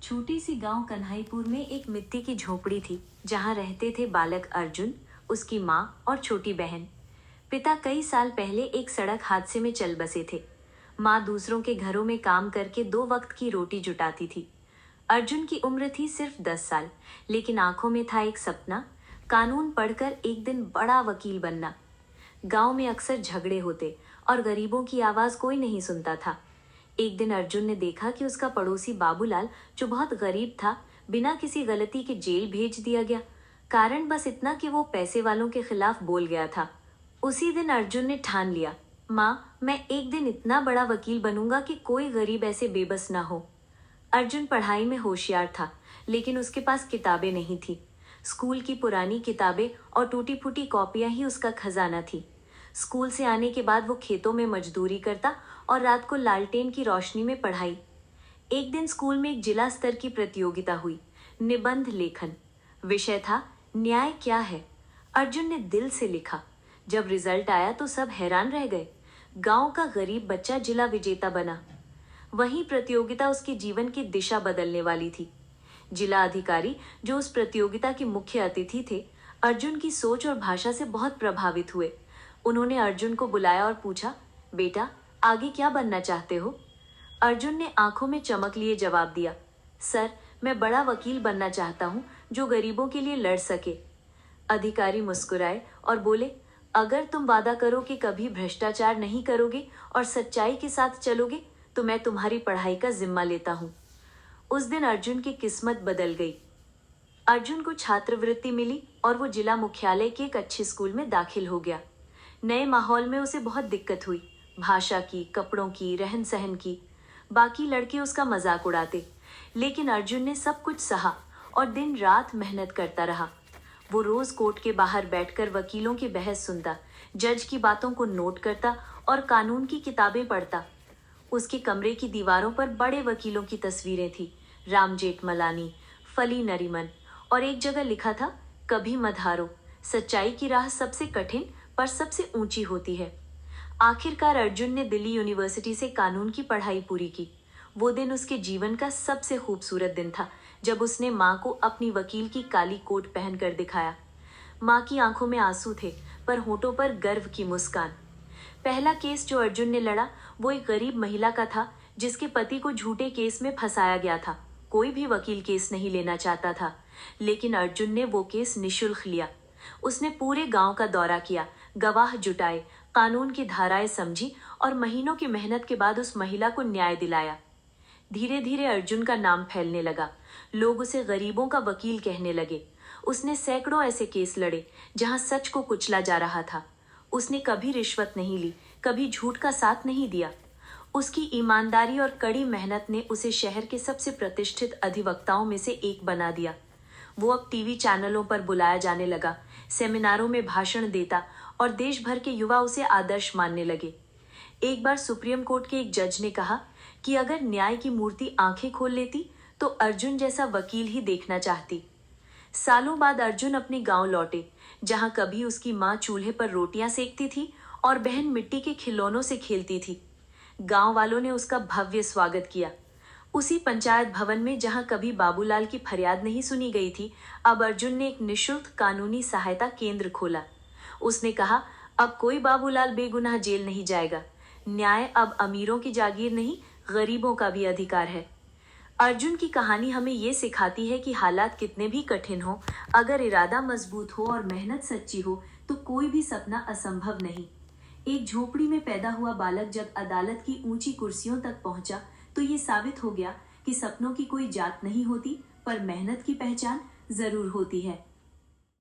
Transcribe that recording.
छोटी सी गांव कन्हाईपुर में एक मिट्टी की झोपड़ी थी जहां रहते थे बालक अर्जुन, उसकी माँ और छोटी बहन। पिता कई साल पहले एक सड़क हादसे में चल बसे थे। माँ दूसरों के घरों में काम करके 2 वक्त की रोटी जुटाती थी। अर्जुन की उम्र थी सिर्फ 10 साल, लेकिन आंखों में था एक सपना, कानून पढ़कर एक दिन बड़ा वकील बनना। गांव में अक्सर झगड़े होते और गरीबों की आवाज कोई नहीं सुनता था। एक दिन अर्जुन ने देखा कि उसका पड़ोसी बाबूलाल, जो बहुत गरीब था, बिना किसी गलती के जेल भेज दिया गया। कारण बस इतना कि वो पैसे वालों के खिलाफ बोल गया था। उसी दिन अर्जुन ने ठान लिया, माँ, मैं एक दिन इतना बड़ा वकील बनूंगा कि कोई गरीब ऐसे बेबस ना हो। अर्जुन पढ़ाई में होशियार था, लेकिन उसके पास किताबें नहीं थी। स्कूल की पुरानी किताबें और टूटी फूटी कॉपियां ही उसका खजाना थी। स्कूल से आने के बाद वो खेतों में मजदूरी करता और रात को लालटेन की रोशनी में पढ़ाई। एक दिन स्कूल में एक जिला स्तर की प्रतियोगिता हुई, निबंध लेखन। विषय था न्याय क्या है। अर्जुन ने दिल से लिखा। जब रिजल्ट आया तो सब हैरान रह गए। गांव का गरीब बच्चा जिला विजेता बना। वही प्रतियोगिता उसके जीवन की दिशा बदलने वाली थी। जिला अधिकारी, जो उस प्रतियोगिता के मुख्य अतिथि थे, अर्जुन की सोच और भाषा से बहुत प्रभावित हुए। उन्होंने अर्जुन को बुलाया और पूछा, बेटा, आगे क्या बनना चाहते हो? अर्जुन ने आंखों में चमक लिए जवाब दिया, सर, मैं बड़ा वकील बनना चाहता हूँ जो गरीबों के लिए लड़ सके। अधिकारी मुस्कुराए और बोले, अगर तुम वादा करो कि कभी भ्रष्टाचार नहीं करोगे और सच्चाई के साथ चलोगे तो मैं तुम्हारी पढ़ाई का जिम्मा लेता हूँ। उस दिन अर्जुन की किस्मत बदल गई। अर्जुन को छात्रवृत्ति मिली और वो जिला मुख्यालय के एक अच्छे स्कूल में दाखिल हो गया। नए माहौल में उसे बहुत दिक्कत हुई, भाषा की, कपड़ों की, रहन सहन की। बाकी लड़के उसका मजाक उड़ाते, लेकिन अर्जुन ने सब कुछ सहा और दिन रात मेहनत करता रहा। वो रोज कोर्ट के बाहर बैठकर वकीलों की बहस सुनता, जज की बातों को नोट करता और कानून की किताबें पढ़ता। उसके कमरे की दीवारों पर बड़े वकीलों की तस्वीरें थी, राम जेठमलानी, फली नरीमन, और एक जगह लिखा था, कभी मत हारो, सच्चाई की राह सबसे कठिन पर सबसे ऊंची होती है। आखिरकार अर्जुन ने दिल्ली यूनिवर्सिटी से कानून की पढ़ाई पूरी की। वो दिन उसके जीवन का सबसे खूबसूरत दिन था, जब उसने माँ को अपनी वकील की काली कोट पहनकर दिखाया। माँ की आंखों में आंसू थे, पर होठों पर गर्व की मुस्कान। पहला केस जो अर्जुन ने लड़ा, वो एक गरीब महिला का था जिसके पति को झूठे केस में फंसाया गया था। कोई भी वकील केस नहीं लेना चाहता था, लेकिन अर्जुन ने वो केस निशुल्क लिया। उसने पूरे गांव का दौरा किया, गवाह जुटाए, कानून की धाराएं समझी और महीनों की मेहनत के बाद उस महिला को न्याय दिलाया। धीरे धीरे अर्जुन का नाम फैलने लगा। लोग उसे गरीबों का वकील कहने लगे। उसने सैकड़ों ऐसे केस लड़े जहां सच को कुचला जा रहा था। उसने कभी रिश्वत नहीं ली, कभी झूठ का साथ नहीं दिया। उसकी ईमानदारी और कड़ी मेहनत ने उसे शहर के सबसे प्रतिष्ठित अधिवक्ताओं में से एक बना दिया। वो अब टीवी चैनलों पर बुलाया जाने लगा, सेमिनारों में भाषण देता और देश भर के युवा उसे आदर्श मानने लगे। एक बार सुप्रीम कोर्ट के एक जज ने कहा कि अगर न्याय की मूर्ति आंखें खोल लेती तो अर्जुन जैसा वकील ही देखना चाहती। सालों बाद अर्जुन अपने गांव लौटे, जहां कभी उसकी माँ चूल्हे पर रोटियां सेकती थी और बहन मिट्टी के खिलौनों से खेलती थी। गांव वालों ने उसका भव्य स्वागत किया। उसी पंचायत भवन में जहां कभी बाबूलाल की फरियाद नहीं सुनी गई थी, अब अर्जुन ने एक निशुल्क कानूनी सहायता केंद्र खोला। उसने कहा, अब कोई बाबूलाल बेगुनाह जेल नहीं जाएगा। न्याय अब अमीरों की जागीर नहीं, गरीबों का भी अधिकार है। अर्जुन की कहानी हमें ये सिखाती है कि हालात कितने भी कठिन हो, अगर इरादा मजबूत हो और मेहनत सच्ची हो तो कोई भी सपना असंभव नहीं। एक झोपड़ी में पैदा हुआ बालक जब अदालत की ऊंची कुर्सियों तक पहुंचा तो ये साबित हो गया कि सपनों की कोई जात नहीं होती, पर मेहनत की पहचान जरूर होती है।